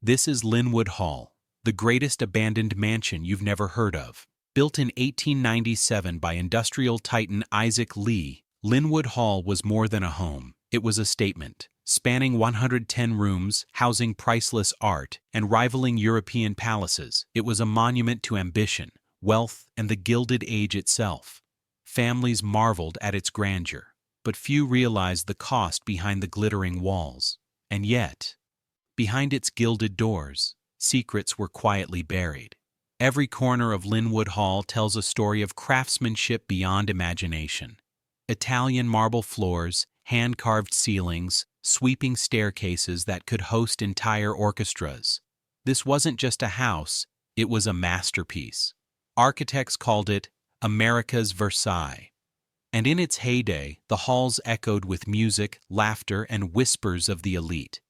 This is Lynnewood Hall, the greatest abandoned mansion you've never heard of. Built in 1897 by industrial titan Isaac Lee, Lynnewood Hall was more than a home. It was a statement, spanning 110 rooms, housing priceless art, and rivaling European palaces. It was a monument to ambition, wealth, and the Gilded Age itself. Families marveled at its grandeur, but few realized the cost behind the glittering walls. And yet, behind its gilded doors, secrets were quietly buried. Every corner of Lynnewood Hall tells a story of craftsmanship beyond imagination. Italian marble floors, hand-carved ceilings, sweeping staircases that could host entire orchestras. This wasn't just a house, it was a masterpiece. Architects called it America's Versailles. And in its heyday, the halls echoed with music, laughter, and whispers of the elite.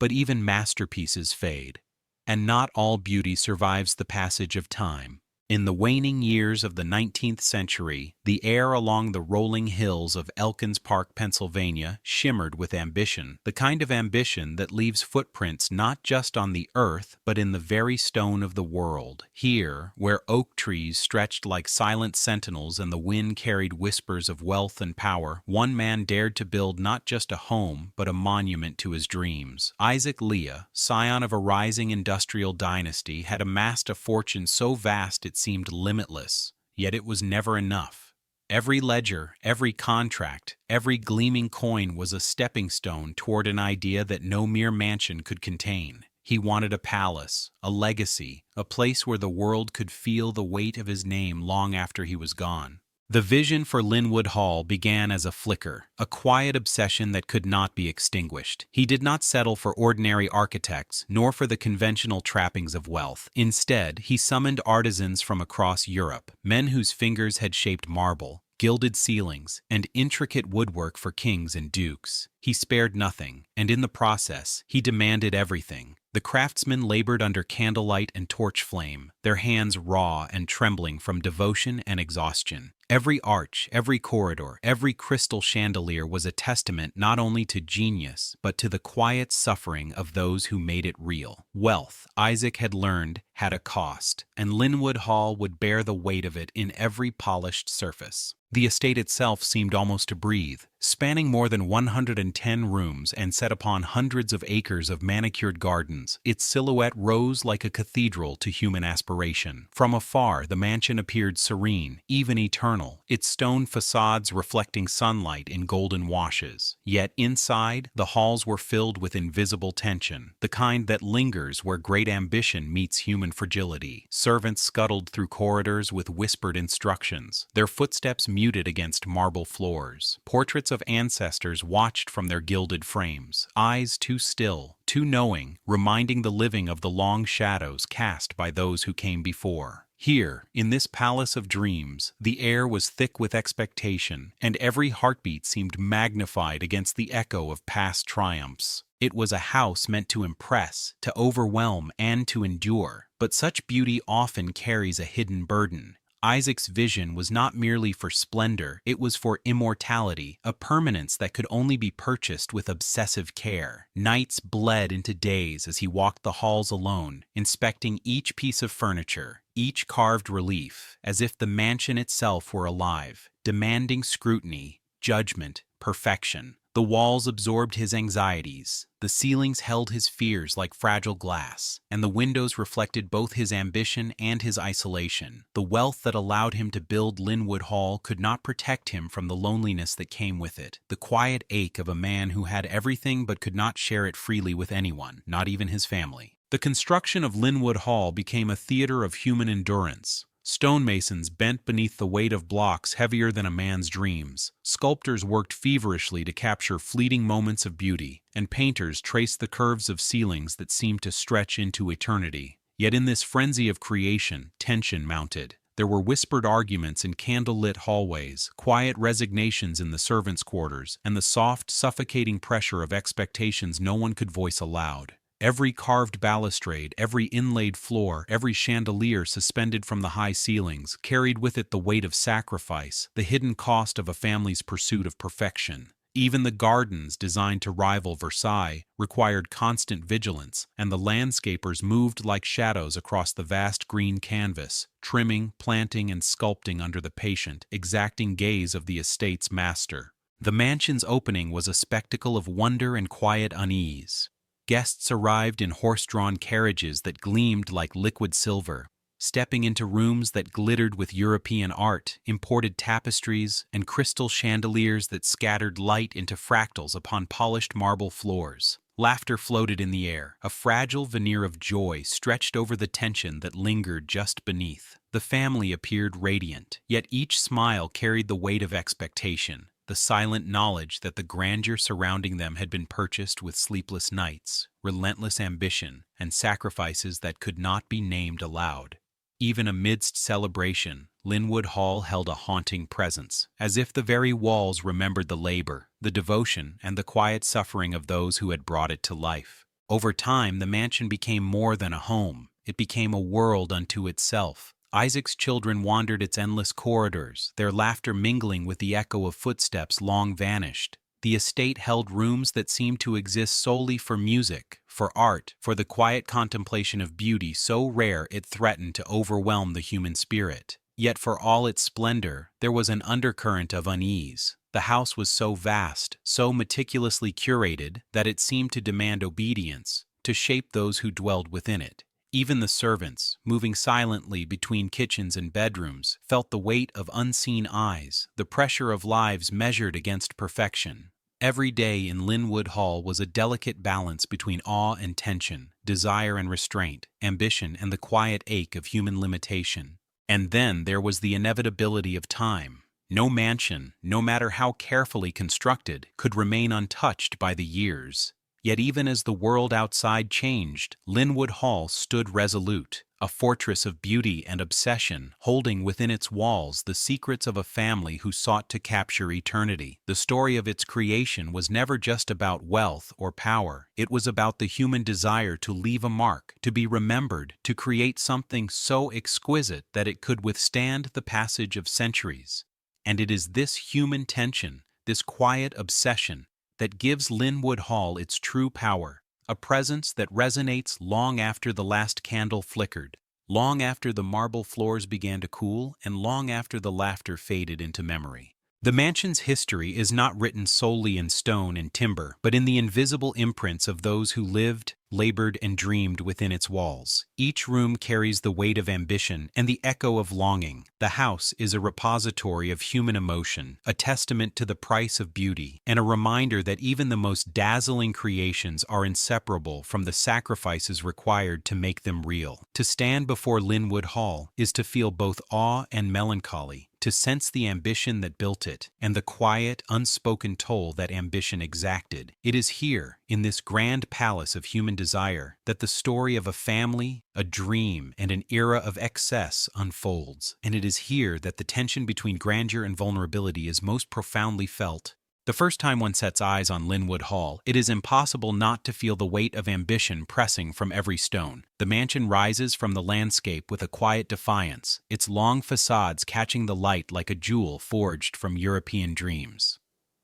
But even masterpieces fade, and not all beauty survives the passage of time. In the waning years of the 19th century, the air along the rolling hills of Elkins Park, Pennsylvania, shimmered with ambition, the kind of ambition that leaves footprints not just on the earth, but in the very stone of the world. Here, where oak trees stretched like silent sentinels and the wind carried whispers of wealth and power, one man dared to build not just a home, but a monument to his dreams. Isaac Lee, scion of a rising industrial dynasty, had amassed a fortune so vast it seemed limitless, yet it was never enough. Every ledger, every contract, every gleaming coin was a stepping stone toward an idea that no mere mansion could contain. He wanted a palace, a legacy, a place where the world could feel the weight of his name long after he was gone. The vision for Lynnewood Hall began as a flicker, a quiet obsession that could not be extinguished. He did not settle for ordinary architects, nor for the conventional trappings of wealth. Instead, he summoned artisans from across Europe, men whose fingers had shaped marble, gilded ceilings, and intricate woodwork for kings and dukes. He spared nothing, and in the process, he demanded everything. The craftsmen labored under candlelight and torch flame, their hands raw and trembling from devotion and exhaustion. Every arch, every corridor, every crystal chandelier was a testament not only to genius, but to the quiet suffering of those who made it real. Wealth, Isaac had learned, had a cost, and Lynnewood Hall would bear the weight of it in every polished surface. The estate itself seemed almost to breathe, spanning more than 110 rooms and set upon hundreds of acres of manicured gardens. Its silhouette rose like a cathedral to human aspiration. From afar, the mansion appeared serene, even eternal, its stone facades reflecting sunlight in golden washes. Yet inside, the halls were filled with invisible tension, the kind that lingers where great ambition meets human fragility. Servants scuttled through corridors with whispered instructions, their footsteps muted against marble floors. Portraits of ancestors watched from their gilded frames, eyes too still, too knowing, reminding the living of the long shadows cast by those who came before. Here, in this palace of dreams, the air was thick with expectation, and every heartbeat seemed magnified against the echo of past triumphs. It was a house meant to impress, to overwhelm, and to endure. But such beauty often carries a hidden burden. Isaac's vision was not merely for splendor, it was for immortality, a permanence that could only be purchased with obsessive care. Nights bled into days as he walked the halls alone, inspecting each piece of furniture, each carved relief, as if the mansion itself were alive, demanding scrutiny, judgment, perfection. The walls absorbed his anxieties, the ceilings held his fears like fragile glass, and the windows reflected both his ambition and his isolation. The wealth that allowed him to build Lynnewood Hall could not protect him from the loneliness that came with it, the quiet ache of a man who had everything but could not share it freely with anyone, not even his family. The construction of Lynnewood Hall became a theater of human endurance. Stonemasons bent beneath the weight of blocks heavier than a man's dreams. Sculptors worked feverishly to capture fleeting moments of beauty, and painters traced the curves of ceilings that seemed to stretch into eternity. Yet in this frenzy of creation, tension mounted. There were whispered arguments in candlelit hallways, quiet resignations in the servants' quarters, and the soft, suffocating pressure of expectations no one could voice aloud. Every carved balustrade, every inlaid floor, every chandelier suspended from the high ceilings carried with it the weight of sacrifice, the hidden cost of a family's pursuit of perfection. Even the gardens, designed to rival Versailles, required constant vigilance, and the landscapers moved like shadows across the vast green canvas, trimming, planting, and sculpting under the patient, exacting gaze of the estate's master. The mansion's opening was a spectacle of wonder and quiet unease. Guests arrived in horse-drawn carriages that gleamed like liquid silver, stepping into rooms that glittered with European art, imported tapestries, and crystal chandeliers that scattered light into fractals upon polished marble floors. Laughter floated in the air, a fragile veneer of joy stretched over the tension that lingered just beneath. The family appeared radiant, yet each smile carried the weight of expectation, the silent knowledge that the grandeur surrounding them had been purchased with sleepless nights, relentless ambition, and sacrifices that could not be named aloud. Even amidst celebration, Lynnewood Hall held a haunting presence, as if the very walls remembered the labor, the devotion, and the quiet suffering of those who had brought it to life. Over time, the mansion became more than a home. It became a world unto itself. Isaac's children wandered its endless corridors, their laughter mingling with the echo of footsteps long vanished. The estate held rooms that seemed to exist solely for music, for art, for the quiet contemplation of beauty so rare it threatened to overwhelm the human spirit. Yet for all its splendor, there was an undercurrent of unease. The house was so vast, so meticulously curated, that it seemed to demand obedience, to shape those who dwelled within it. Even the servants, moving silently between kitchens and bedrooms, felt the weight of unseen eyes, the pressure of lives measured against perfection. Every day in Lynnewood Hall was a delicate balance between awe and tension, desire and restraint, ambition and the quiet ache of human limitation. And then there was the inevitability of time. No mansion, no matter how carefully constructed, could remain untouched by the years. Yet even as the world outside changed, Lynnewood Hall stood resolute, a fortress of beauty and obsession, holding within its walls the secrets of a family who sought to capture eternity. The story of its creation was never just about wealth or power. It was about the human desire to leave a mark, to be remembered, to create something so exquisite that it could withstand the passage of centuries. And it is this human tension, this quiet obsession, that gives Lynnewood Hall its true power, a presence that resonates long after the last candle flickered, long after the marble floors began to cool, and long after the laughter faded into memory. The mansion's history is not written solely in stone and timber, but in the invisible imprints of those who lived, labored, and dreamed within its walls. Each room carries the weight of ambition and the echo of longing. The house is a repository of human emotion, a testament to the price of beauty, and a reminder that even the most dazzling creations are inseparable from the sacrifices required to make them real. To stand before Lynnewood Hall is to feel both awe and melancholy, to sense the ambition that built it, and the quiet, unspoken toll that ambition exacted. It is here, in this grand palace of human desire, that the story of a family, a dream, and an era of excess unfolds. And it is here that the tension between grandeur and vulnerability is most profoundly felt. The first time one sets eyes on Lynnewood Hall, it is impossible not to feel the weight of ambition pressing from every stone. The mansion rises from the landscape with a quiet defiance, its long facades catching the light like a jewel forged from European dreams.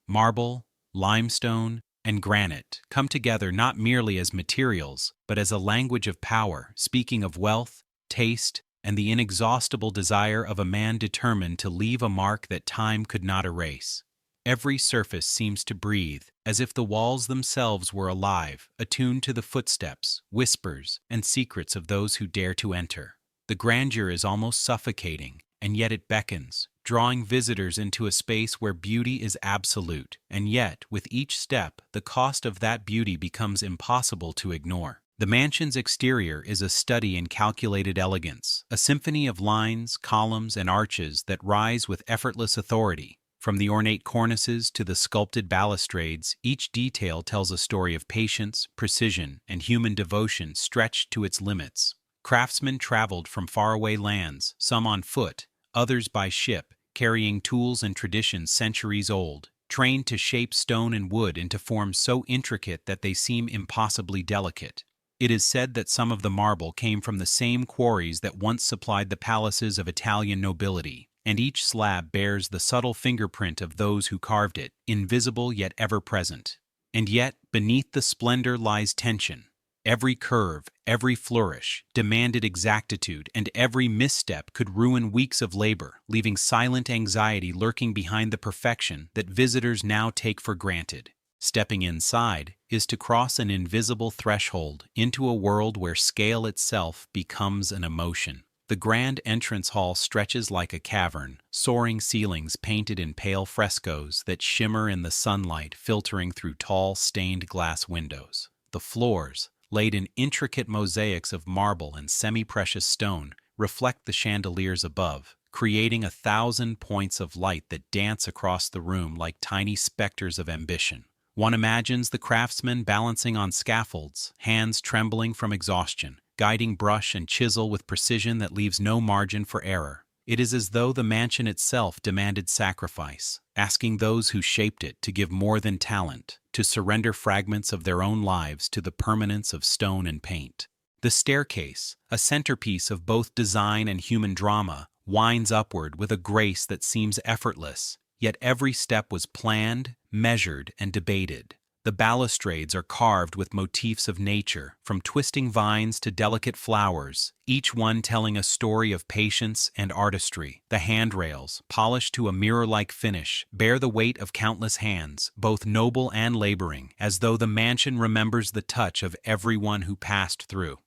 Marble, limestone, and granite come together not merely as materials, but as a language of power, speaking of wealth, taste, and the inexhaustible desire of a man determined to leave a mark that time could not erase. Every surface seems to breathe, as if the walls themselves were alive, attuned to the footsteps, whispers, and secrets of those who dare to enter. The grandeur is almost suffocating, and yet it beckons, drawing visitors into a space where beauty is absolute, and yet, with each step, the cost of that beauty becomes impossible to ignore. The mansion's exterior is a study in calculated elegance, a symphony of lines, columns, and arches that rise with effortless authority. From the ornate cornices to the sculpted balustrades, each detail tells a story of patience, precision, and human devotion stretched to its limits. Craftsmen traveled from faraway lands, some on foot, others by ship, carrying tools and traditions centuries old, trained to shape stone and wood into forms so intricate that they seem impossibly delicate. It is said that some of the marble came from the same quarries that once supplied the palaces of Italian nobility. and each slab bears the subtle fingerprint of those who carved it, invisible yet ever present. And yet, beneath the splendor lies tension. Every curve, every flourish, demanded exactitude, and every misstep could ruin weeks of labor, leaving silent anxiety lurking behind the perfection that visitors now take for granted. Stepping inside is to cross an invisible threshold into a world where scale itself becomes an emotion. The grand entrance hall stretches like a cavern, soaring ceilings painted in pale frescoes that shimmer in the sunlight filtering through tall stained glass windows. The floors, laid in intricate mosaics of marble and semi-precious stone, reflect the chandeliers above, creating 1,000 points of light that dance across the room like tiny specters of ambition. One imagines the craftsmen balancing on scaffolds, hands trembling from exhaustion, guiding brush and chisel with precision that leaves no margin for error. It is as though the mansion itself demanded sacrifice, asking those who shaped it to give more than talent, to surrender fragments of their own lives to the permanence of stone and paint. The staircase, a centerpiece of both design and human drama, winds upward with a grace that seems effortless, yet every step was planned, measured, and debated. The balustrades are carved with motifs of nature, from twisting vines to delicate flowers, each one telling a story of patience and artistry. The handrails, polished to a mirror-like finish, bear the weight of countless hands, both noble and laboring, as though the mansion remembers the touch of everyone who passed through.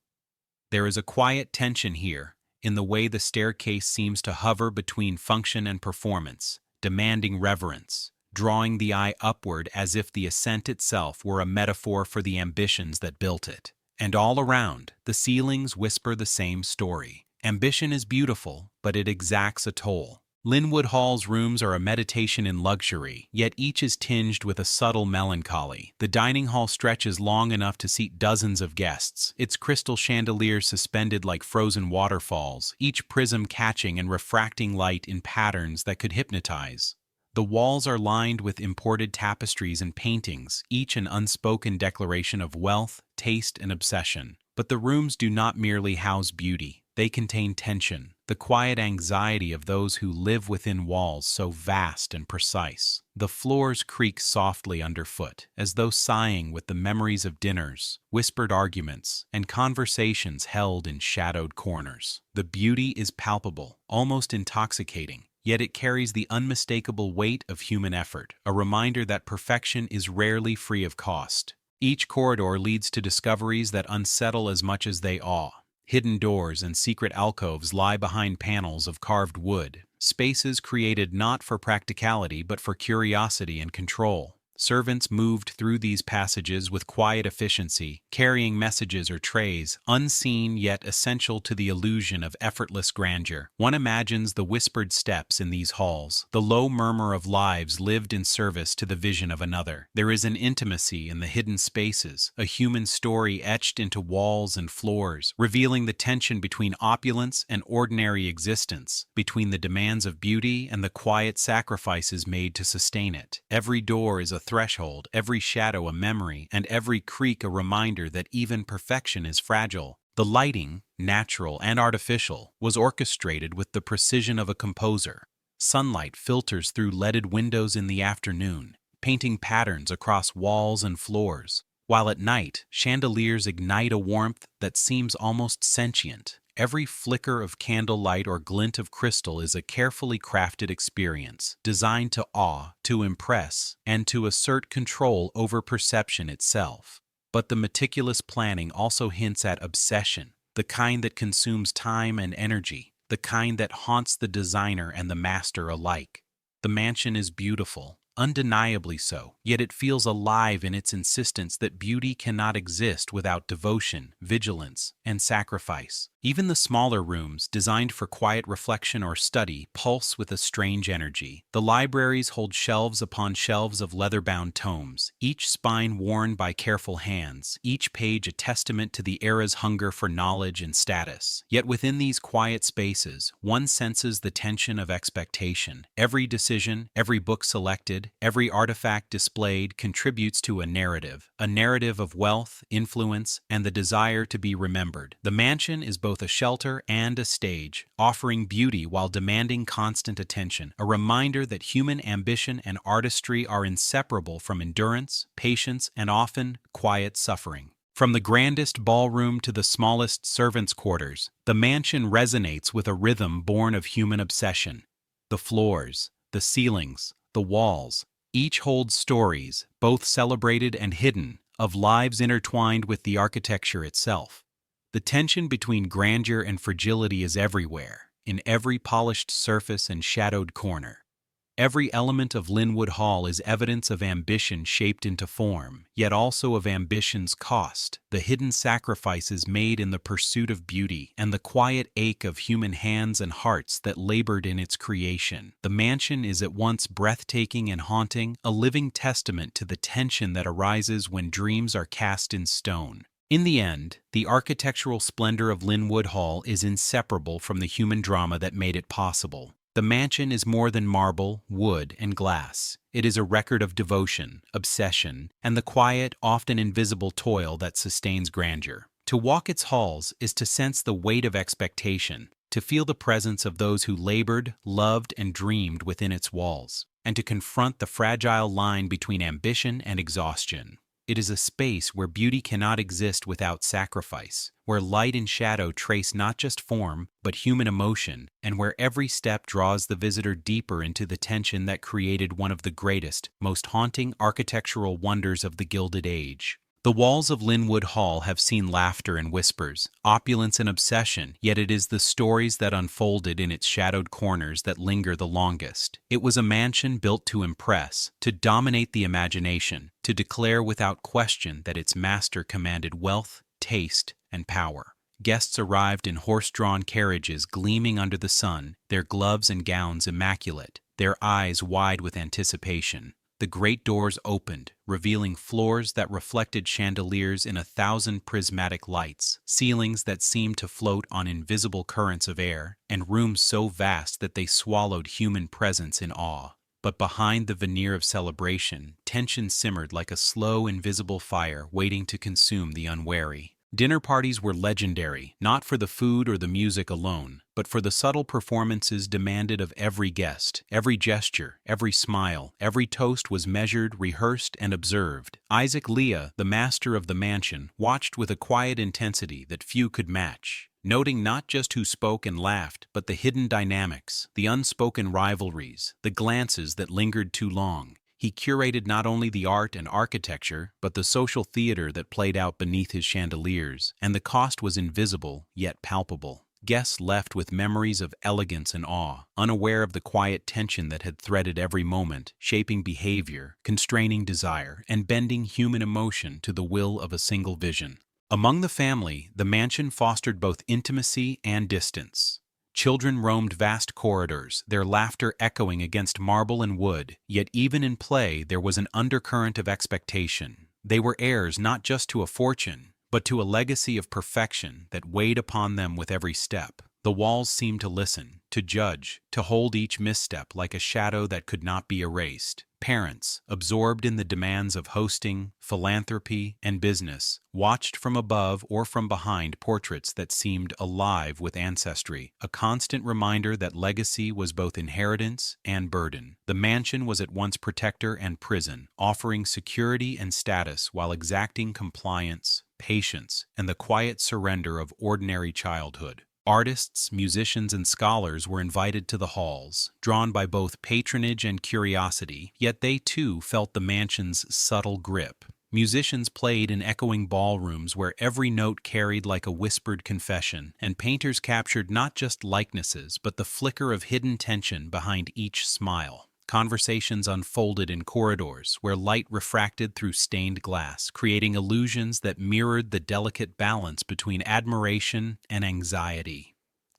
There is a quiet tension here, in the way the staircase seems to hover between function and performance, demanding reverence, drawing the eye upward as if the ascent itself were a metaphor for the ambitions that built it. And all around, the ceilings whisper the same story. Ambition is beautiful, but it exacts a toll. Lynnewood Hall's rooms are a meditation in luxury, yet each is tinged with a subtle melancholy. The dining hall stretches long enough to seat dozens of guests, its crystal chandeliers suspended like frozen waterfalls, each prism catching and refracting light in patterns that could hypnotize. The walls are lined with imported tapestries and paintings, each an unspoken declaration of wealth, taste, and obsession. But the rooms do not merely house beauty. They contain tension, the quiet anxiety of those who live within walls so vast and precise. The floors creak softly underfoot, as though sighing with the memories of dinners, whispered arguments, and conversations held in shadowed corners. The beauty is palpable, almost intoxicating. Yet it carries the unmistakable weight of human effort, a reminder that perfection is rarely free of cost. Each corridor leads to discoveries that unsettle as much as they awe. Hidden doors and secret alcoves lie behind panels of carved wood, spaces created not for practicality but for curiosity and control. Servants moved through these passages with quiet efficiency, carrying messages or trays, unseen yet essential to the illusion of effortless grandeur. One imagines the whispered steps in these halls, the low murmur of lives lived in service to the vision of another. There is an intimacy in the hidden spaces, a human story etched into walls and floors, revealing the tension between opulence and ordinary existence, between the demands of beauty and the quiet sacrifices made to sustain it. Every door is a threshold, every shadow a memory, and every creak a reminder that even perfection is fragile. The lighting, natural and artificial, was orchestrated with the precision of a composer. Sunlight filters through leaded windows in the afternoon, painting patterns across walls and floors, while at night, chandeliers ignite a warmth that seems almost sentient. Every flicker of candlelight or glint of crystal is a carefully crafted experience, designed to awe, to impress, and to assert control over perception itself. But the meticulous planning also hints at obsession, the kind that consumes time and energy, the kind that haunts the designer and the master alike. The mansion is beautiful, undeniably so, yet it feels alive in its insistence that beauty cannot exist without devotion, vigilance, and sacrifice. Even the smaller rooms, designed for quiet reflection or study, pulse with a strange energy. The libraries hold shelves upon shelves of leather-bound tomes, each spine worn by careful hands, each page a testament to the era's hunger for knowledge and status. Yet within these quiet spaces, one senses the tension of expectation. Every decision, every book selected, every artifact displayed contributes to a narrative of wealth, influence, and the desire to be remembered. The mansion is both both a shelter and a stage, offering beauty while demanding constant attention, a reminder that human ambition and artistry are inseparable from endurance, patience, and often quiet suffering. From the grandest ballroom to the smallest servants' quarters, the mansion resonates with a rhythm born of human obsession. The floors, the ceilings, the walls, each holds stories, both celebrated and hidden, of lives intertwined with the architecture itself. The tension between grandeur and fragility is everywhere, in every polished surface and shadowed corner. Every element of Lynnewood Hall is evidence of ambition shaped into form, yet also of ambition's cost, the hidden sacrifices made in the pursuit of beauty, and the quiet ache of human hands and hearts that labored in its creation. The mansion is at once breathtaking and haunting, a living testament to the tension that arises when dreams are cast in stone. In the end, the architectural splendor of Lynnewood Hall is inseparable from the human drama that made it possible. The mansion is more than marble, wood, and glass. It is a record of devotion, obsession, and the quiet, often invisible toil that sustains grandeur. To walk its halls is to sense the weight of expectation, to feel the presence of those who labored, loved, and dreamed within its walls, and to confront the fragile line between ambition and exhaustion. It is a space where beauty cannot exist without sacrifice, where light and shadow trace not just form, but human emotion, and where every step draws the visitor deeper into the tension that created one of the greatest, most haunting architectural wonders of the Gilded Age. The walls of Lynnewood Hall have seen laughter and whispers, opulence and obsession, yet it is the stories that unfolded in its shadowed corners that linger the longest. It was a mansion built to impress, to dominate the imagination, to declare without question that its master commanded wealth, taste, and power. Guests arrived in horse-drawn carriages gleaming under the sun, their gloves and gowns immaculate, their eyes wide with anticipation. The great doors opened, revealing floors that reflected chandeliers in 1,000 prismatic lights, ceilings that seemed to float on invisible currents of air, and rooms so vast that they swallowed human presence in awe. But behind the veneer of celebration, tension simmered like a slow, invisible fire waiting to consume the unwary. Dinner parties were legendary, not for the food or the music alone, but for the subtle performances demanded of every guest. Every gesture, every smile, every toast was measured, rehearsed, and observed. Isaac Leah, the master of the mansion, watched with a quiet intensity that few could match, noting not just who spoke and laughed, but the hidden dynamics, the unspoken rivalries, the glances that lingered too long. He curated not only the art and architecture, but the social theater that played out beneath his chandeliers, and the cost was invisible, yet palpable. Guests left with memories of elegance and awe, unaware of the quiet tension that had threaded every moment, shaping behavior, constraining desire, and bending human emotion to the will of a single vision. Among the family, the mansion fostered both intimacy and distance. Children roamed vast corridors, their laughter echoing against marble and wood, yet even in play there was an undercurrent of expectation. They were heirs not just to a fortune, but to a legacy of perfection that weighed upon them with every step. The walls seemed to listen, to judge, to hold each misstep like a shadow that could not be erased. Parents, absorbed in the demands of hosting, philanthropy, and business, watched from above or from behind portraits that seemed alive with ancestry, a constant reminder that legacy was both inheritance and burden. The mansion was at once protector and prison, offering security and status while exacting compliance, patience, and the quiet surrender of ordinary childhood. Artists, musicians, and scholars were invited to the halls, drawn by both patronage and curiosity, yet they too felt the mansion's subtle grip. Musicians played in echoing ballrooms where every note carried like a whispered confession, and painters captured not just likenesses but the flicker of hidden tension behind each smile. Conversations unfolded in corridors where light refracted through stained glass, creating illusions that mirrored the delicate balance between admiration and anxiety.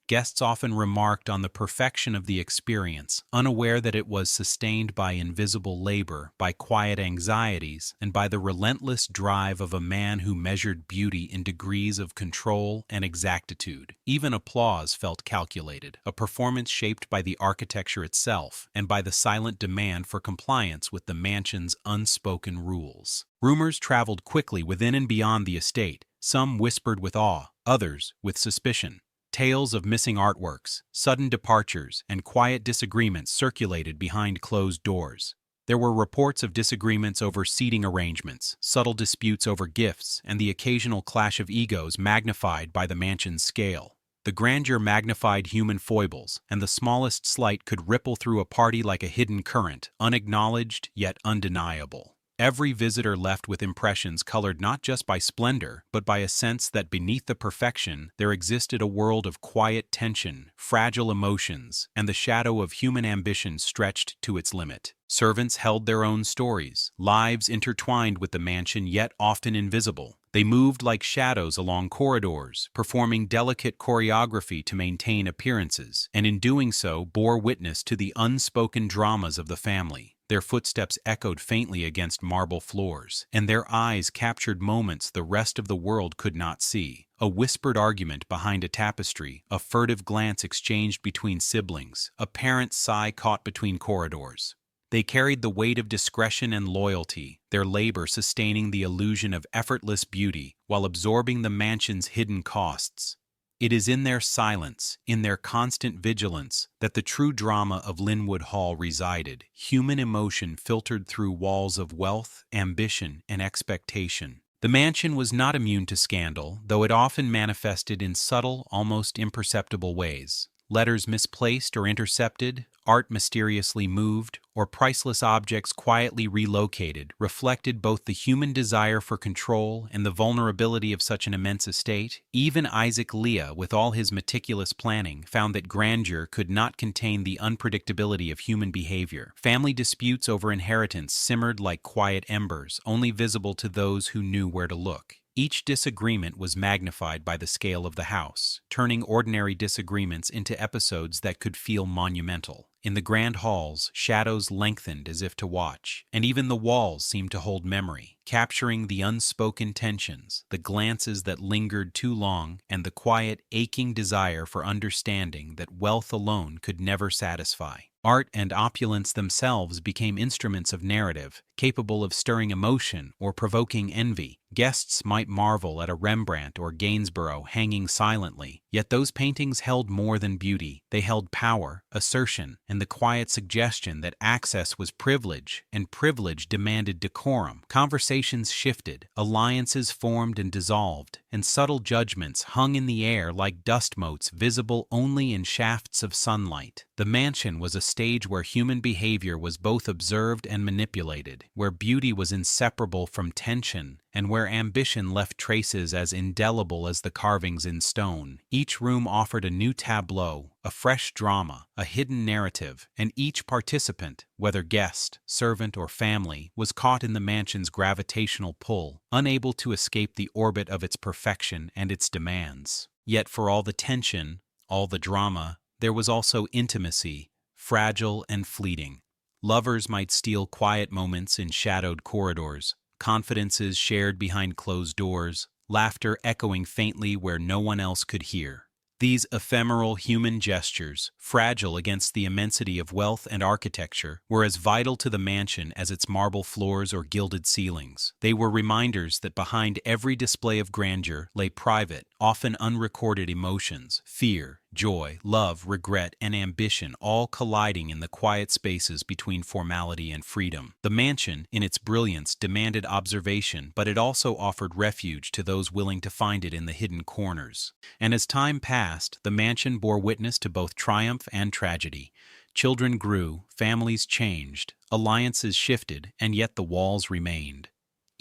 Guests often remarked on the perfection of the experience, unaware that it was sustained by invisible labor, by quiet anxieties, and by the relentless drive of a man who measured beauty in degrees of control and exactitude. Even applause felt calculated, a performance shaped by the architecture itself and by the silent demand for compliance with the mansion's unspoken rules. Rumors traveled quickly within and beyond the estate. Some whispered with awe, others with suspicion. Tales of missing artworks, sudden departures, and quiet disagreements circulated behind closed doors. There were reports of disagreements over seating arrangements, subtle disputes over gifts, and the occasional clash of egos magnified by the mansion's scale. The grandeur magnified human foibles, and the smallest slight could ripple through a party like a hidden current, unacknowledged yet undeniable. Every visitor left with impressions colored not just by splendor, but by a sense that beneath the perfection there existed a world of quiet tension, fragile emotions, and the shadow of human ambition stretched to its limit. Servants held their own stories, lives intertwined with the mansion yet often invisible. They moved like shadows along corridors, performing delicate choreography to maintain appearances, and in doing so bore witness to the unspoken dramas of the family. Their footsteps echoed faintly against marble floors, and their eyes captured moments the rest of the world could not see. A whispered argument behind a tapestry, a furtive glance exchanged between siblings, a parent's sigh caught between corridors. They carried the weight of discretion and loyalty, their labor sustaining the illusion of effortless beauty while absorbing the mansion's hidden costs. It is in their silence, in their constant vigilance, that the true drama of Lynnewood Hall resided, human emotion filtered through walls of wealth, ambition, and expectation. The mansion was not immune to scandal, though it often manifested in subtle, almost imperceptible ways. Letters misplaced or intercepted, art mysteriously moved, or priceless objects quietly relocated reflected both the human desire for control and the vulnerability of such an immense estate. Even Isaac Leah, with all his meticulous planning, found that grandeur could not contain the unpredictability of human behavior. Family disputes over inheritance simmered like quiet embers, only visible to those who knew where to look. Each disagreement was magnified by the scale of the house, turning ordinary disagreements into episodes that could feel monumental. In the grand halls, shadows lengthened as if to watch, and even the walls seemed to hold memory, capturing the unspoken tensions, the glances that lingered too long, and the quiet, aching desire for understanding that wealth alone could never satisfy. Art and opulence themselves became instruments of narrative, capable of stirring emotion or provoking envy. Guests might marvel at a Rembrandt or Gainsborough hanging silently, yet those paintings held more than beauty. They held power, assertion, and the quiet suggestion that access was privilege, and privilege demanded decorum. Conversations shifted, alliances formed and dissolved, and subtle judgments hung in the air like dust motes visible only in shafts of sunlight. The mansion was a stage where human behavior was both observed and manipulated, where beauty was inseparable from tension, and where ambition left traces as indelible as the carvings in stone. Each room offered a new tableau, a fresh drama, a hidden narrative, and each participant, whether guest, servant, or family, was caught in the mansion's gravitational pull, unable to escape the orbit of its perfection and its demands. Yet for all the tension, all the drama, there was also intimacy, fragile and fleeting. Lovers might steal quiet moments in shadowed corridors, confidences shared behind closed doors, laughter echoing faintly where no one else could hear. These ephemeral human gestures, fragile against the immensity of wealth and architecture, were as vital to the mansion as its marble floors or gilded ceilings. They were reminders that behind every display of grandeur lay private, often unrecorded emotions, fear, joy, love, regret, and ambition, all colliding in the quiet spaces between formality and freedom. The mansion, in its brilliance, demanded observation, but it also offered refuge to those willing to find it in the hidden corners. And as time passed, the mansion bore witness to both triumph and tragedy. Children grew, families changed, alliances shifted, and yet the walls remained.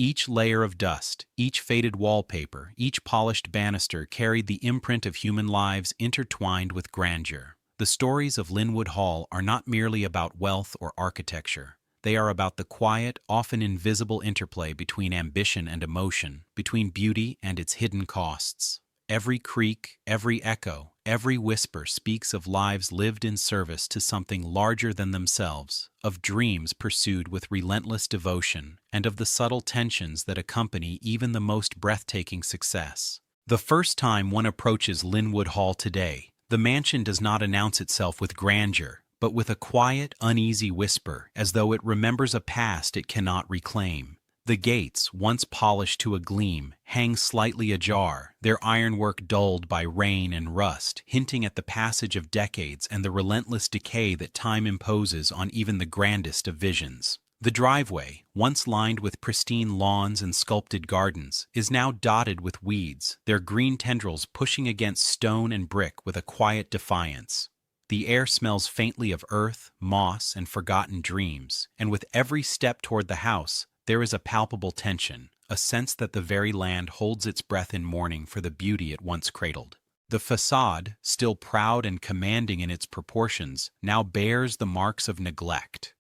Each layer of dust, each faded wallpaper, each polished banister carried the imprint of human lives intertwined with grandeur. The stories of Lynnewood Hall are not merely about wealth or architecture. They are about the quiet, often invisible interplay between ambition and emotion, between beauty and its hidden costs. Every creak, every echo, every whisper speaks of lives lived in service to something larger than themselves, of dreams pursued with relentless devotion, and of the subtle tensions that accompany even the most breathtaking success. The first time one approaches Lynnewood Hall today, the mansion does not announce itself with grandeur, but with a quiet, uneasy whisper, as though it remembers a past it cannot reclaim. The gates, once polished to a gleam, hang slightly ajar, their ironwork dulled by rain and rust, hinting at the passage of decades and the relentless decay that time imposes on even the grandest of visions. The driveway, once lined with pristine lawns and sculpted gardens, is now dotted with weeds, their green tendrils pushing against stone and brick with a quiet defiance. The air smells faintly of earth, moss, and forgotten dreams, and with every step toward the house, there is a palpable tension, a sense that the very land holds its breath in mourning for the beauty it once cradled. The facade, still proud and commanding in its proportions, now bears the marks of neglect.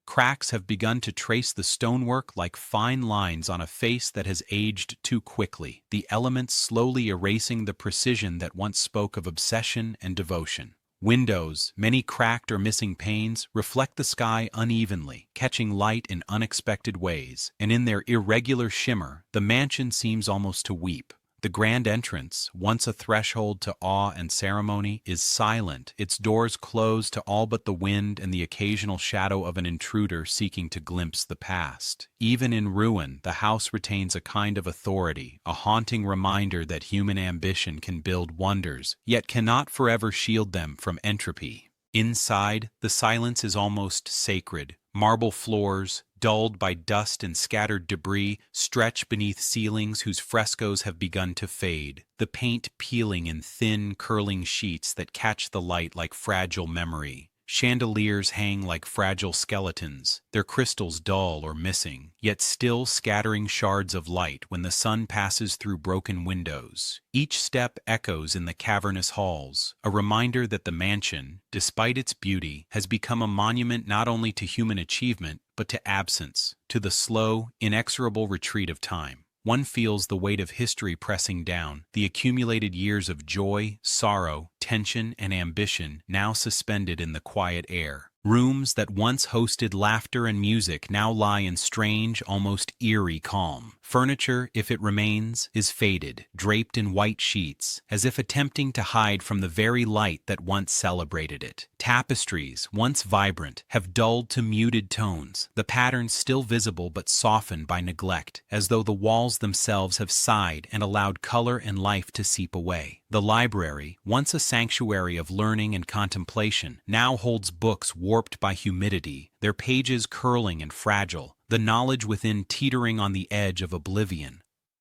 Cracks have begun to trace the stonework like fine lines on a face that has aged too quickly, the elements slowly erasing the precision that once spoke of obsession and devotion. Windows, many cracked or missing panes, reflect the sky unevenly, catching light in unexpected ways, and in their irregular shimmer, the mansion seems almost to weep. The grand entrance, once a threshold to awe and ceremony, is silent, its doors closed to all but the wind and the occasional shadow of an intruder seeking to glimpse the past. Even in ruin, the house retains a kind of authority, a haunting reminder that human ambition can build wonders, yet cannot forever shield them from entropy. Inside, the silence is almost sacred. Marble floors, dulled by dust and scattered debris, stretch beneath ceilings whose frescoes have begun to fade, the paint peeling in thin, curling sheets that catch the light like fragile memory. Chandeliers hang like fragile skeletons, their crystals dull or missing, yet still scattering shards of light when the sun passes through broken windows. Each step echoes in the cavernous halls, a reminder that the mansion, despite its beauty, has become a monument not only to human achievement, but to absence, to the slow, inexorable retreat of time. One feels the weight of history pressing down, the accumulated years of joy, sorrow, tension, and ambition now suspended in the quiet air. Rooms that once hosted laughter and music now lie in strange, almost eerie calm. Furniture, if it remains, is faded, draped in white sheets, as if attempting to hide from the very light that once celebrated it. Tapestries, once vibrant, have dulled to muted tones, the patterns still visible but softened by neglect, as though the walls themselves have sighed and allowed color and life to seep away. The library, once a sanctuary of learning and contemplation, now holds books warped by humidity, their pages curling and fragile, the knowledge within teetering on the edge of oblivion.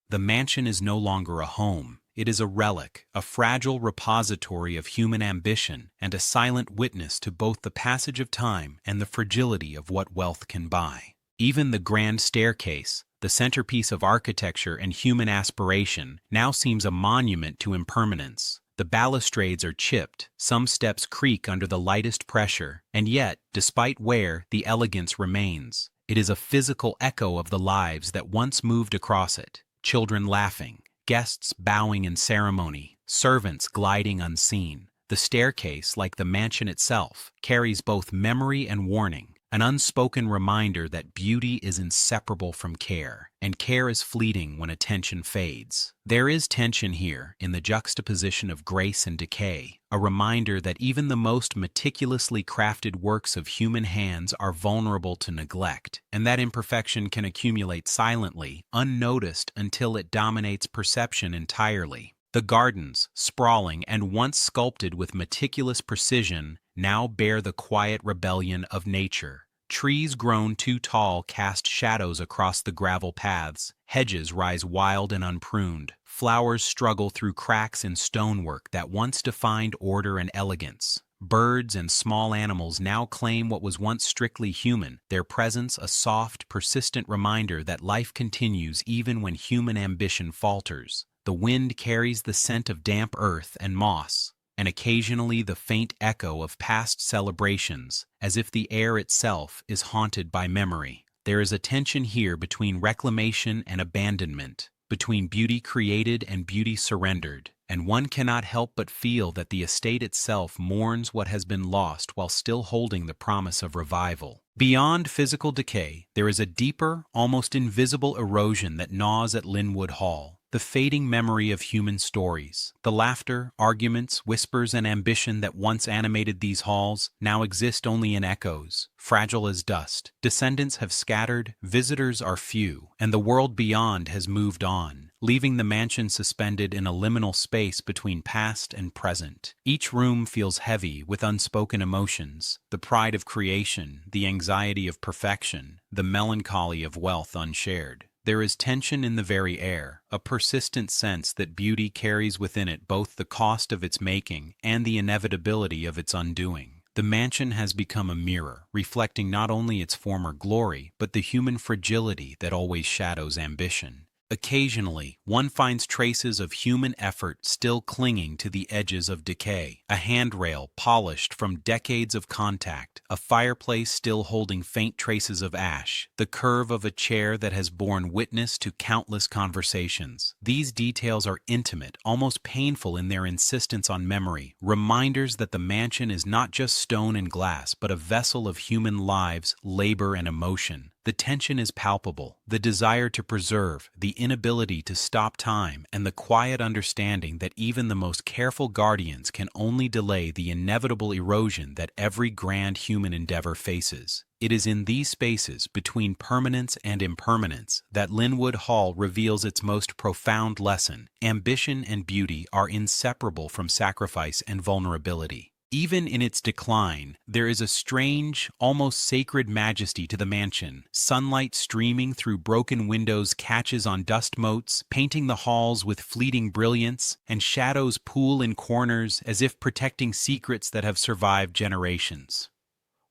The mansion is no longer a home. It is a relic, a fragile repository of human ambition, and a silent witness to both the passage of time and the fragility of what wealth can buy. Even the grand staircase, the centerpiece of architecture and human aspiration, now seems a monument to impermanence. The balustrades are chipped, some steps creak under the lightest pressure, and yet, despite wear, the elegance remains. It is a physical echo of the lives that once moved across it. Children laughing, guests bowing in ceremony, servants gliding unseen. The staircase, like the mansion itself, carries both memory and warning, an unspoken reminder that beauty is inseparable from care, and care is fleeting when attention fades. There is tension here in the juxtaposition of grace and decay, a reminder that even the most meticulously crafted works of human hands are vulnerable to neglect, and that imperfection can accumulate silently, unnoticed until it dominates perception entirely. The gardens, sprawling and once sculpted with meticulous precision, now bear the quiet rebellion of nature. Trees grown too tall cast shadows across the gravel paths, hedges rise wild and unpruned, flowers struggle through cracks in stonework that once defined order and elegance. Birds and small animals now claim what was once strictly human, their presence a soft, persistent reminder that life continues even when human ambition falters. The wind carries the scent of damp earth and moss, and occasionally the faint echo of past celebrations, as if the air itself is haunted by memory. There is a tension here between reclamation and abandonment, between beauty created and beauty surrendered, and one cannot help but feel that the estate itself mourns what has been lost while still holding the promise of revival. Beyond physical decay, there is a deeper, almost invisible erosion that gnaws at Lynnewood Hall. the fading memory of human stories. The laughter, arguments, whispers, and ambition that once animated these halls now exist only in echoes, fragile as dust. Descendants have scattered, visitors are few, and the world beyond has moved on, leaving the mansion suspended in a liminal space between past and present. Each room feels heavy with unspoken emotions, the pride of creation, the anxiety of perfection, the melancholy of wealth unshared. There is tension in the very air, a persistent sense that beauty carries within it both the cost of its making and the inevitability of its undoing. The mansion has become a mirror, reflecting not only its former glory, but the human fragility that always shadows ambition. Occasionally, one finds traces of human effort still clinging to the edges of decay. A handrail polished from decades of contact, a fireplace still holding faint traces of ash, the curve of a chair that has borne witness to countless conversations. These details are intimate, almost painful in their insistence on memory, reminders that the mansion is not just stone and glass, but a vessel of human lives, labor, and emotion. The tension is palpable, the desire to preserve, the inability to stop time, and the quiet understanding that even the most careful guardians can only delay the inevitable erosion that every grand human endeavor faces. It is in these spaces, between permanence and impermanence, that Lynnewood Hall reveals its most profound lesson. Ambition and beauty are inseparable from sacrifice and vulnerability. Even in its decline, there is a strange, almost sacred majesty to the mansion. Sunlight streaming through broken windows catches on dust motes, painting the halls with fleeting brilliance, and shadows pool in corners as if protecting secrets that have survived generations.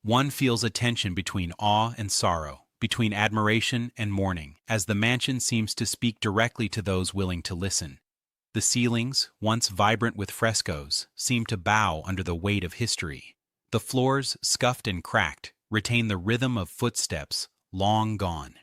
One feels a tension between awe and sorrow, between admiration and mourning, as the mansion seems to speak directly to those willing to listen. The ceilings, once vibrant with frescoes, seem to bow under the weight of history. The floors, scuffed and cracked, retain the rhythm of footsteps long gone.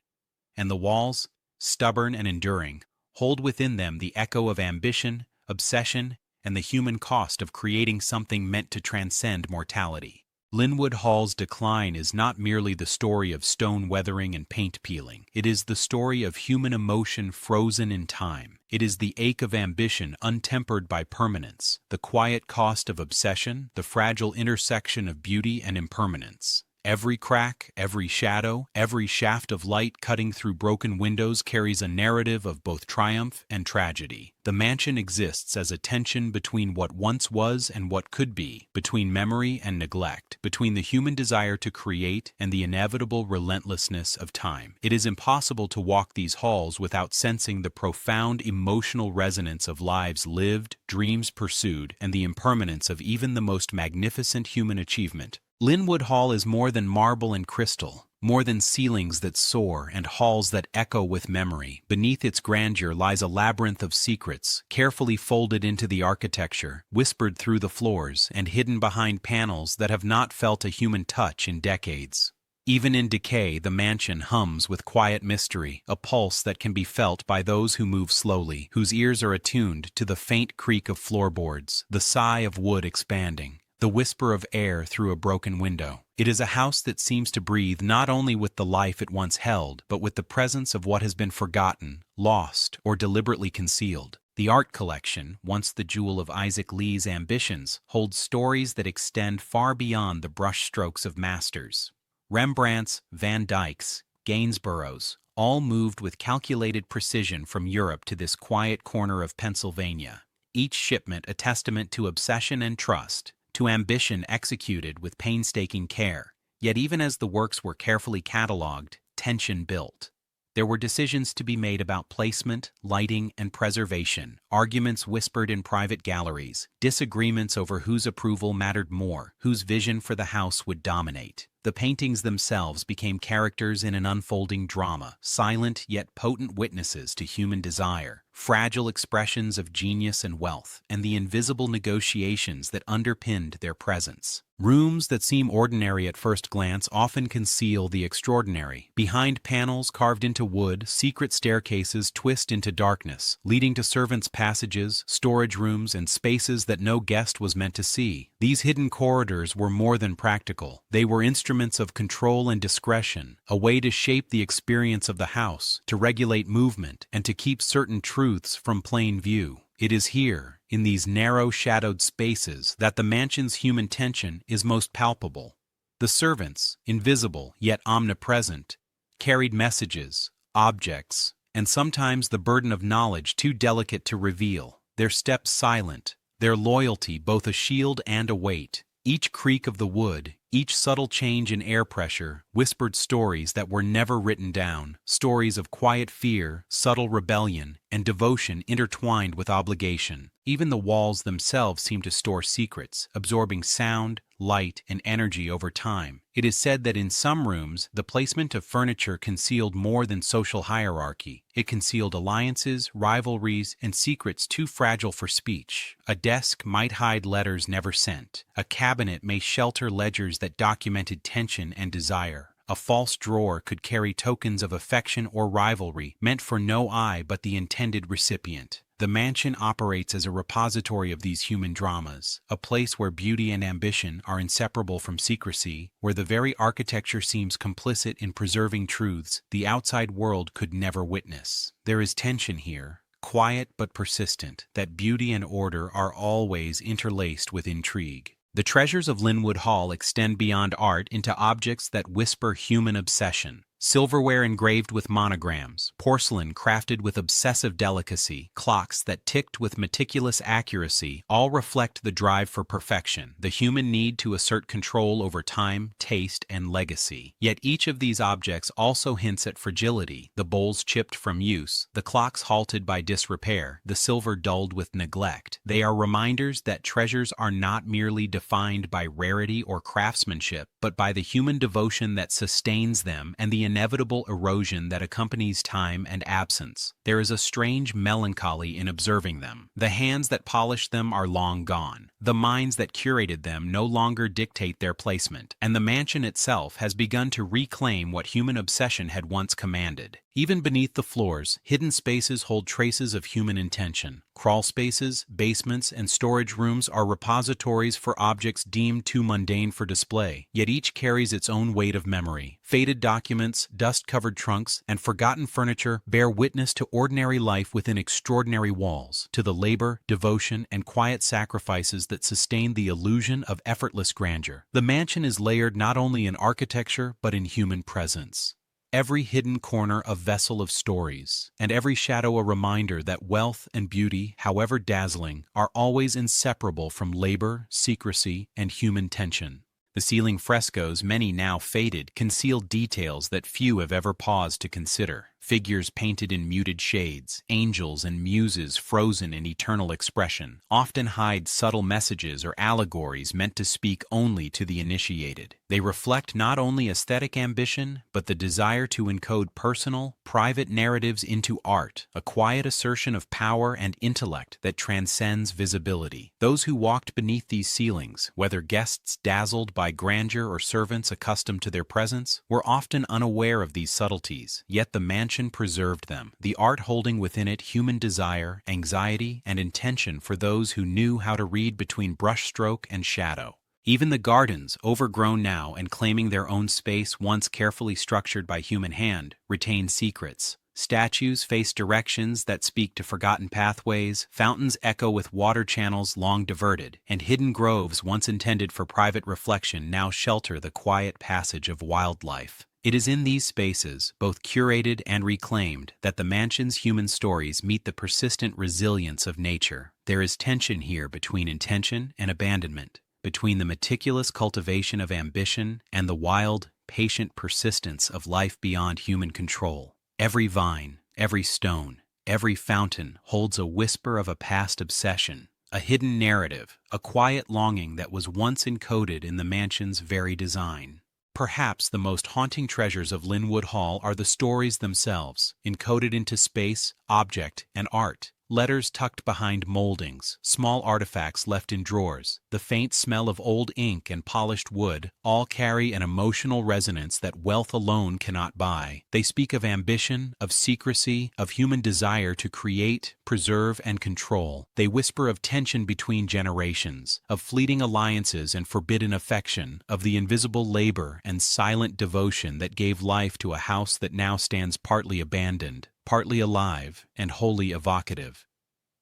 And the walls, stubborn and enduring, hold within them the echo of ambition, obsession, and the human cost of creating something meant to transcend mortality. Lynnewood Hall's decline is not merely the story of stone weathering and paint peeling. It is the story of human emotion frozen in time. It is the ache of ambition untempered by permanence, the quiet cost of obsession, the fragile intersection of beauty and impermanence. Every crack, every shadow, every shaft of light cutting through broken windows carries a narrative of both triumph and tragedy. The mansion exists as a tension between what once was and what could be, between memory and neglect, between the human desire to create and the inevitable relentlessness of time. It is impossible to walk these halls without sensing the profound emotional resonance of lives lived, dreams pursued, and the impermanence of even the most magnificent human achievement. Lynnewood Hall is more than marble and crystal, more than ceilings that soar and halls that echo with memory. Beneath its grandeur lies a labyrinth of secrets, carefully folded into the architecture, whispered through the floors, and hidden behind panels that have not felt a human touch in decades. Even in decay, the mansion hums with quiet mystery, a pulse that can be felt by those who move slowly, whose ears are attuned to the faint creak of floorboards, the sigh of wood expanding, the whisper of air through a broken window. It is a house that seems to breathe not only with the life it once held, but with the presence of what has been forgotten, lost, or deliberately concealed. The art collection, once the jewel of Isaac Lee's ambitions, holds stories that extend far beyond the brushstrokes of masters. Rembrandts, Van Dycks, Gainsboroughs, all moved with calculated precision from Europe to this quiet corner of Pennsylvania. Each shipment a testament to obsession and trust, to ambition executed with painstaking care. Yet even as the works were carefully catalogued, tension built. There were decisions to be made about placement, lighting, and preservation, arguments whispered in private galleries, disagreements over whose approval mattered more, whose vision for the house would dominate. The paintings themselves became characters in an unfolding drama, silent yet potent witnesses to human desire, fragile expressions of genius and wealth, and the invisible negotiations that underpinned their presence. Rooms that seem ordinary at first glance often conceal the extraordinary. Behind panels carved into wood, secret staircases twist into darkness, leading to servants' passages, storage rooms, and spaces that no guest was meant to see. These hidden corridors were more than practical. They were instruments of control and discretion, a way to shape the experience of the house, to regulate movement, and to keep certain truths truths from plain view. It is here, in these narrow shadowed spaces, that the mansion's human tension is most palpable. The servants, invisible yet omnipresent, carried messages, objects, and sometimes the burden of knowledge too delicate to reveal, their steps silent, their loyalty both a shield and a weight. Each creak of the wood, each subtle change in air pressure, whispered stories that were never written down, stories of quiet fear, subtle rebellion, and devotion intertwined with obligation. Even the walls themselves seemed to store secrets, absorbing sound, light, and energy over time. It is said that in some rooms, the placement of furniture concealed more than social hierarchy. It concealed alliances, rivalries, and secrets too fragile for speech. A desk might hide letters never sent. A cabinet may shelter ledgers that documented tension and desire. A false drawer could carry tokens of affection or rivalry meant for no eye but the intended recipient. The mansion operates as a repository of these human dramas, a place where beauty and ambition are inseparable from secrecy, where the very architecture seems complicit in preserving truths the outside world could never witness. There is tension here, quiet but persistent, that beauty and order are always interlaced with intrigue. The treasures of Lynnewood Hall extend beyond art into objects that whisper human obsession. Silverware engraved with monograms, porcelain crafted with obsessive delicacy, clocks that ticked with meticulous accuracy, all reflect the drive for perfection, the human need to assert control over time, taste, and legacy. Yet each of these objects also hints at fragility, the bowls chipped from use, the clocks halted by disrepair, the silver dulled with neglect. They are reminders that treasures are not merely defined by rarity or craftsmanship, but by the human devotion that sustains them and the inevitable erosion that accompanies time and absence. There is a strange melancholy in observing them. The hands that polished them are long gone. The minds that curated them no longer dictate their placement, and the mansion itself has begun to reclaim what human obsession had once commanded. Even beneath the floors, hidden spaces hold traces of human intention. Crawl spaces, basements, and storage rooms are repositories for objects deemed too mundane for display, yet each carries its own weight of memory. Faded documents, dust-covered trunks, and forgotten furniture bear witness to ordinary life within extraordinary walls, to the labor, devotion, and quiet sacrifices that sustain the illusion of effortless grandeur. The mansion is layered not only in architecture but in human presence. Every hidden corner a vessel of stories, and every shadow a reminder that wealth and beauty, however dazzling, are always inseparable from labor, secrecy, and human tension. The ceiling frescoes, many now faded, conceal details that few have ever paused to consider. Figures painted in muted shades, angels and muses frozen in eternal expression, often hide subtle messages or allegories meant to speak only to the initiated. They reflect not only aesthetic ambition, but the desire to encode personal, private narratives into art, a quiet assertion of power and intellect that transcends visibility. Those who walked beneath these ceilings, whether guests dazzled by grandeur or servants accustomed to their presence, were often unaware of these subtleties, yet the mansion preserved them, the art holding within it human desire, anxiety, and intention for those who knew how to read between brushstroke and shadow. Even the gardens, overgrown now and claiming their own space once carefully structured by human hand, retain secrets. Statues face directions that speak to forgotten pathways, fountains echo with water channels long diverted, and hidden groves once intended for private reflection now shelter the quiet passage of wildlife. It is in these spaces, both curated and reclaimed, that the mansion's human stories meet the persistent resilience of nature. There is tension here between intention and abandonment, between the meticulous cultivation of ambition and the wild, patient persistence of life beyond human control. Every vine, every stone, every fountain holds a whisper of a past obsession, a hidden narrative, a quiet longing that was once encoded in the mansion's very design. Perhaps the most haunting treasures of Lynnewood Hall are the stories themselves, encoded into space, object, and art. Letters tucked behind moldings, small artifacts left in drawers, the faint smell of old ink and polished wood, all carry an emotional resonance that wealth alone cannot buy. They speak of ambition, of secrecy, of human desire to create, preserve, and control. They whisper of tension between generations, of fleeting alliances and forbidden affection, of the invisible labor and silent devotion that gave life to a house that now stands partly abandoned, partly alive and wholly evocative.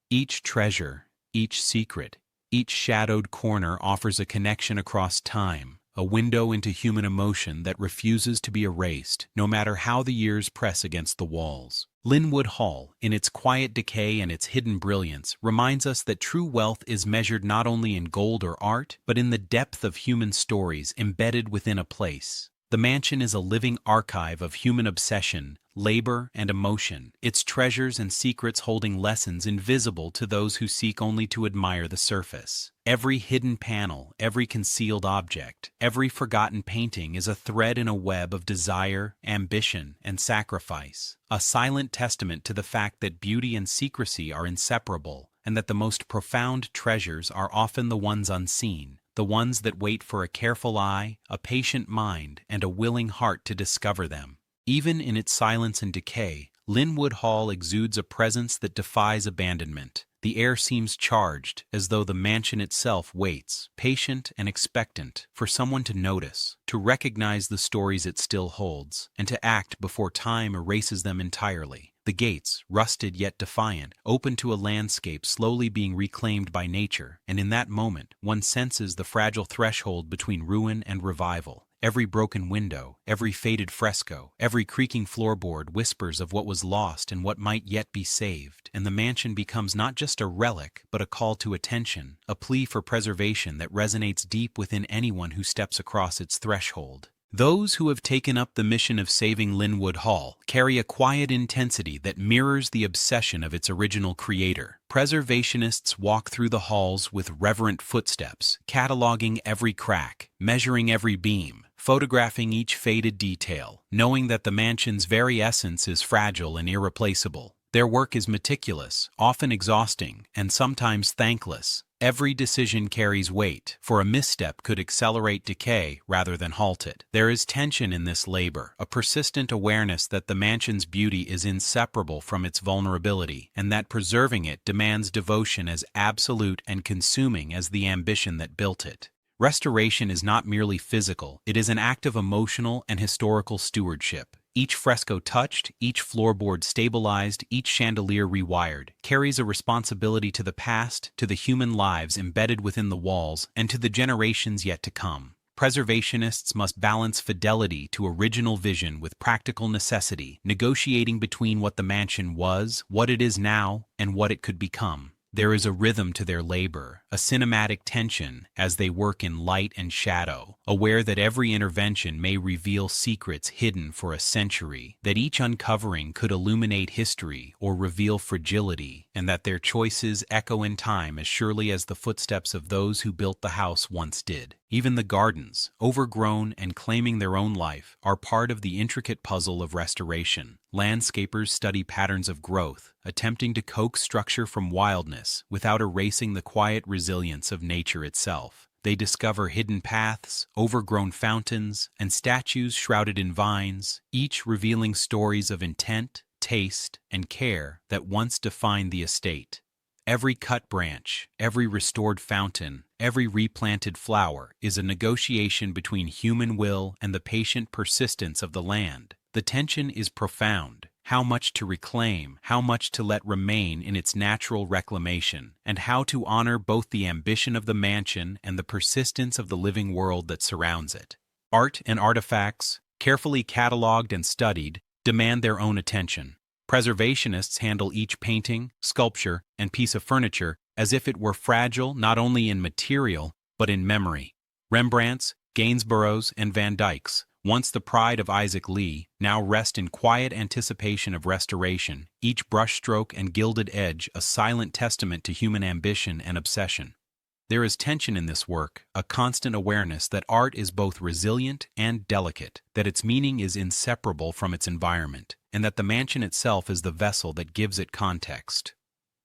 Each treasure, each secret, each shadowed corner offers a connection across time, a window into human emotion that refuses to be erased, no matter how the years press against the walls. Lynnewood Hall, in its quiet decay and its hidden brilliance, reminds us that true wealth is measured not only in gold or art, but in the depth of human stories embedded within a place. The mansion is a living archive of human obsession, labor, and emotion, its treasures and secrets holding lessons invisible to those who seek only to admire the surface. Every hidden panel, every concealed object, every forgotten painting is a thread in a web of desire, ambition, and sacrifice, a silent testament to the fact that beauty and secrecy are inseparable, and that the most profound treasures are often the ones unseen, the ones that wait for a careful eye, a patient mind, and a willing heart to discover them. Even in its silence and decay, Lynnewood Hall exudes a presence that defies abandonment. The air seems charged, as though the mansion itself waits, patient and expectant, for someone to notice, to recognize the stories it still holds, and to act before time erases them entirely. The gates, rusted yet defiant, open to a landscape slowly being reclaimed by nature, and in that moment, one senses the fragile threshold between ruin and revival. Every broken window, every faded fresco, every creaking floorboard whispers of what was lost and what might yet be saved, and the mansion becomes not just a relic, but a call to attention, a plea for preservation that resonates deep within anyone who steps across its threshold. Those who have taken up the mission of saving Lynnewood Hall carry a quiet intensity that mirrors the obsession of its original creator. Preservationists walk through the halls with reverent footsteps, cataloging every crack, measuring every beam, photographing each faded detail, knowing that the mansion's very essence is fragile and irreplaceable. Their work is meticulous, often exhausting, and sometimes thankless. Every decision carries weight, for a misstep could accelerate decay rather than halt it. There is tension in this labor, a persistent awareness that the mansion's beauty is inseparable from its vulnerability, and that preserving it demands devotion as absolute and consuming as the ambition that built it. Restoration is not merely physical, it is an act of emotional and historical stewardship. Each fresco touched, each floorboard stabilized, each chandelier rewired, carries a responsibility to the past, to the human lives embedded within the walls, and to the generations yet to come. Preservationists must balance fidelity to original vision with practical necessity, negotiating between what the mansion was, what it is now, and what it could become. There is a rhythm to their labor, a cinematic tension as they work in light and shadow, aware that every intervention may reveal secrets hidden for a century, that each uncovering could illuminate history or reveal fragility, and that their choices echo in time as surely as the footsteps of those who built the house once did. Even the gardens, overgrown and claiming their own life, are part of the intricate puzzle of restoration. Landscapers study patterns of growth, attempting to coax structure from wildness without erasing the quiet resilience of nature itself. They discover hidden paths, overgrown fountains, and statues shrouded in vines, each revealing stories of intent, taste, and care that once defined the estate. Every cut branch, every restored fountain, every replanted flower is a negotiation between human will and the patient persistence of the land. The tension is profound. How much to reclaim, how much to let remain in its natural reclamation, and how to honor both the ambition of the mansion and the persistence of the living world that surrounds it. Art and artifacts, carefully cataloged and studied, demand their own attention. Preservationists handle each painting, sculpture, and piece of furniture as if it were fragile not only in material, but in memory. Rembrandts, Gainsboroughs, and Van Dycks, once the pride of Isaac Lee, now rest in quiet anticipation of restoration, each brushstroke and gilded edge a silent testament to human ambition and obsession. There is tension in this work, a constant awareness that art is both resilient and delicate, that its meaning is inseparable from its environment, and that the mansion itself is the vessel that gives it context.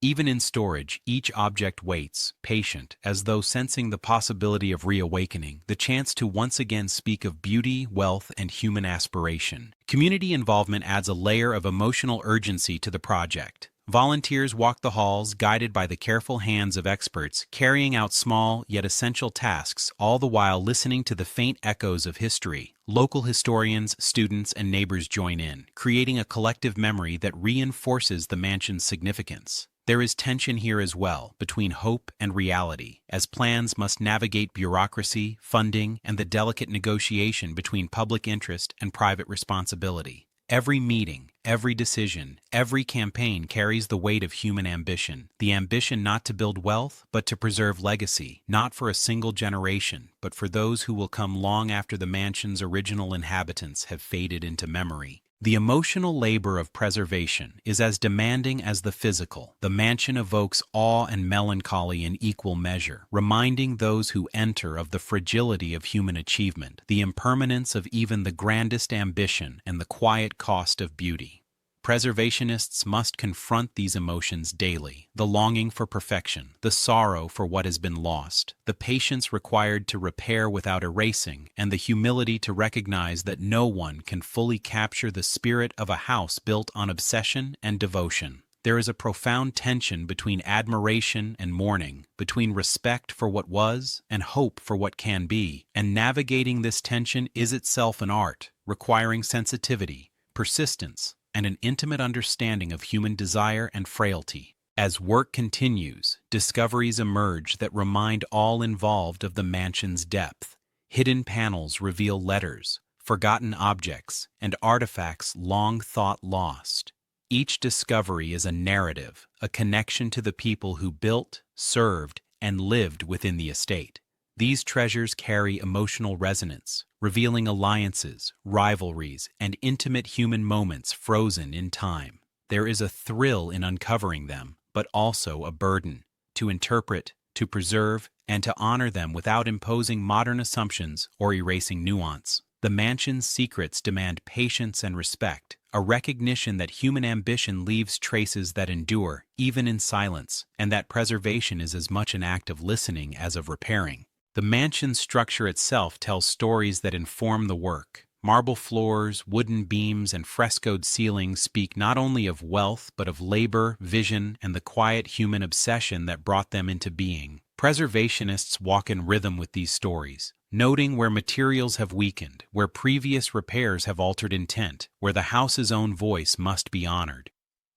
Even in storage, each object waits, patient, as though sensing the possibility of reawakening, the chance to once again speak of beauty, wealth, and human aspiration. Community involvement adds a layer of emotional urgency to the project. Volunteers walk the halls, guided by the careful hands of experts, carrying out small yet essential tasks, all the while listening to the faint echoes of history. Local historians, students, and neighbors join in, creating a collective memory that reinforces the mansion's significance. There is tension here as well, between hope and reality, as plans must navigate bureaucracy, funding, and the delicate negotiation between public interest and private responsibility. Every meeting, every decision, every campaign carries the weight of human ambition. The ambition not to build wealth, but to preserve legacy, not for a single generation, but for those who will come long after the mansion's original inhabitants have faded into memory. The emotional labor of preservation is as demanding as the physical. The mansion evokes awe and melancholy in equal measure, reminding those who enter of the fragility of human achievement, the impermanence of even the grandest ambition, and the quiet cost of beauty. Preservationists must confront these emotions daily: the longing for perfection, the sorrow for what has been lost, the patience required to repair without erasing, and the humility to recognize that no one can fully capture the spirit of a house built on obsession and devotion. There is a profound tension between admiration and mourning, between respect for what was and hope for what can be, and navigating this tension is itself an art, requiring sensitivity, persistence, and an intimate understanding of human desire and frailty. As work continues, discoveries emerge that remind all involved of the mansion's depth. Hidden panels reveal letters, forgotten objects, and artifacts long thought lost. Each discovery is a narrative, a connection to the people who built, served, and lived within the estate. These treasures carry emotional resonance, revealing alliances, rivalries, and intimate human moments frozen in time. There is a thrill in uncovering them, but also a burden to interpret, to preserve, and to honor them without imposing modern assumptions or erasing nuance. The mansion's secrets demand patience and respect, a recognition that human ambition leaves traces that endure, even in silence, and that preservation is as much an act of listening as of repairing. The mansion's structure itself tells stories that inform the work. Marble floors, wooden beams, and frescoed ceilings speak not only of wealth but of labor, vision, and the quiet human obsession that brought them into being. Preservationists walk in rhythm with these stories, noting where materials have weakened, where previous repairs have altered intent, where the house's own voice must be honored.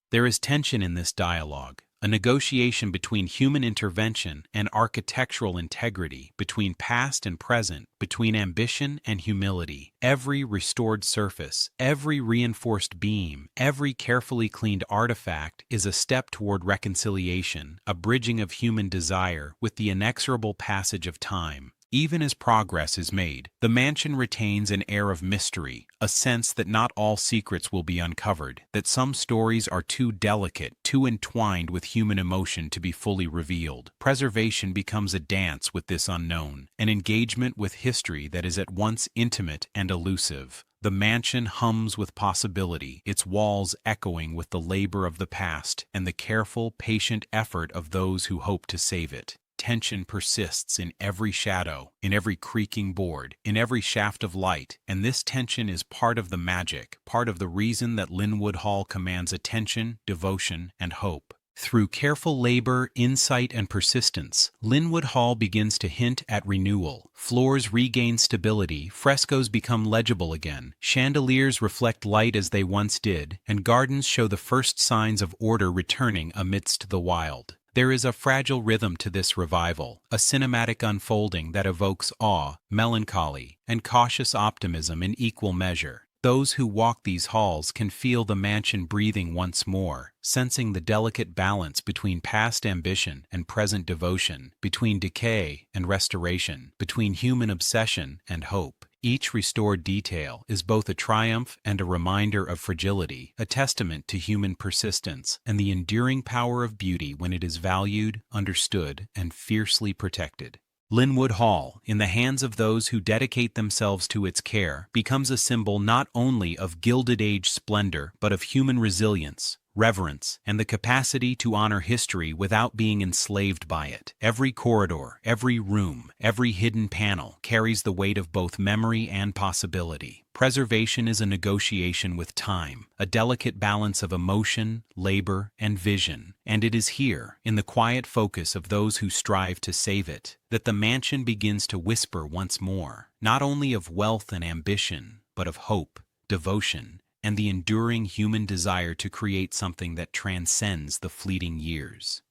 There is tension in this dialogue, a negotiation between human intervention and architectural integrity, between past and present, between ambition and humility. Every restored surface, every reinforced beam, every carefully cleaned artifact is a step toward reconciliation, a bridging of human desire with the inexorable passage of time. Even as progress is made, the mansion retains an air of mystery, a sense that not all secrets will be uncovered, that some stories are too delicate, too entwined with human emotion to be fully revealed. Preservation becomes a dance with this unknown, an engagement with history that is at once intimate and elusive. The mansion hums with possibility, its walls echoing with the labor of the past and the careful, patient effort of those who hope to save it. Tension persists in every shadow, in every creaking board, in every shaft of light, and this tension is part of the magic, part of the reason that Lynnewood Hall commands attention, devotion, and hope. Through careful labor, insight, and persistence, Lynnewood Hall begins to hint at renewal. Floors regain stability, frescoes become legible again, chandeliers reflect light as they once did, and gardens show the first signs of order returning amidst the wild. There is a fragile rhythm to this revival, a cinematic unfolding that evokes awe, melancholy, and cautious optimism in equal measure. Those who walk these halls can feel the mansion breathing once more, sensing the delicate balance between past ambition and present devotion, between decay and restoration, between human obsession and hope. Each restored detail is both a triumph and a reminder of fragility, a testament to human persistence and the enduring power of beauty when it is valued, understood, and fiercely protected. Lynnewood Hall, in the hands of those who dedicate themselves to its care, becomes a symbol not only of Gilded-Age splendor but of human resilience, reverence, and the capacity to honor history without being enslaved by it. Every corridor, every room, every hidden panel carries the weight of both memory and possibility. Preservation is a negotiation with time, a delicate balance of emotion, labor, and vision, and it is here, in the quiet focus of those who strive to save it, that the mansion begins to whisper once more, not only of wealth and ambition, but of hope, devotion, and the enduring human desire to create something that transcends the fleeting years.